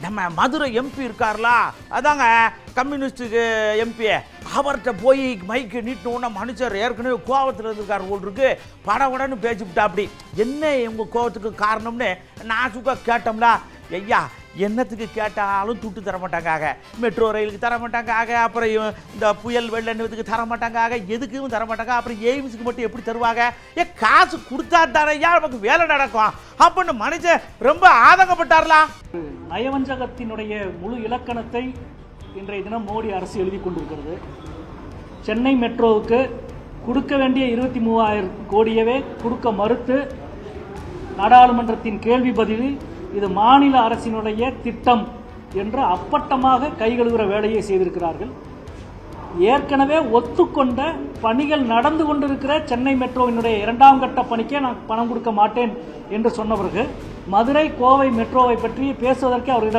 நம்ம மதுரை எம்பி இருக்கார்ல, அதாங்க கம்யூனிஸ்டுக்கு எம்பி, அவர்கிட்ட போய் மைக்கு நீட்டினோன்னா மனுஷர் ஏற்கனவே கோவத்தில் இருந்திருக்கார் போல் இருக்கு, படவுடன்னு பேச்சுவிட்டா. அப்படி என்ன உங்கள் கோவத்துக்கு காரணம்னு நான் சுக்கா கேட்டோம்ல, ஐயா என்னத்துக்கு கேட்டாலும் துட்டு தர மாட்டாங்க, மெட்ரோ ரயிலுக்கு தர மாட்டாங்க, அப்புறம் இந்த புயல் வெள்ளத்துக்கு தர மாட்டாங்க, எதுக்கும் தர மாட்டாங்க, அப்புறம் எய்ம்ஸுக்கு மட்டும் எப்படி தருவாங்க? காசு கொடுத்தா தானையா நமக்கு வேலை நடக்கும் அப்படின்னு மனுஷன் ரொம்ப ஆதங்கப்பட்டார்லா. நயவஞ்சகத்தினுடைய முழு இலக்கணத்தை இன்றைய தினம் மோடி அரசு எழுதி கொண்டிருக்கிறது. சென்னை மெட்ரோவுக்கு கொடுக்க வேண்டிய 23,000 கோடியவே கொடுக்க மறுத்து நாடாளுமன்றத்தின் கேள்வி பதிலில் இது மாநில அரசினுடைய திட்டம் என்று அப்பட்டமாக கைகழுகிற வேலையை செய்திருக்கிறார்கள். ஏற்கனவே ஒத்துக்கொண்ட பணிகள் நடந்து கொண்டிருக்கிற சென்னை மெட்ரோவினுடைய 2ஆம் கட்ட பணிக்கே நான் பணம் கொடுக்க மாட்டேன் என்று சொன்னவர்கள் மதுரை கோவை மெட்ரோவை பற்றி பேசுவதற்கு அவரிடம்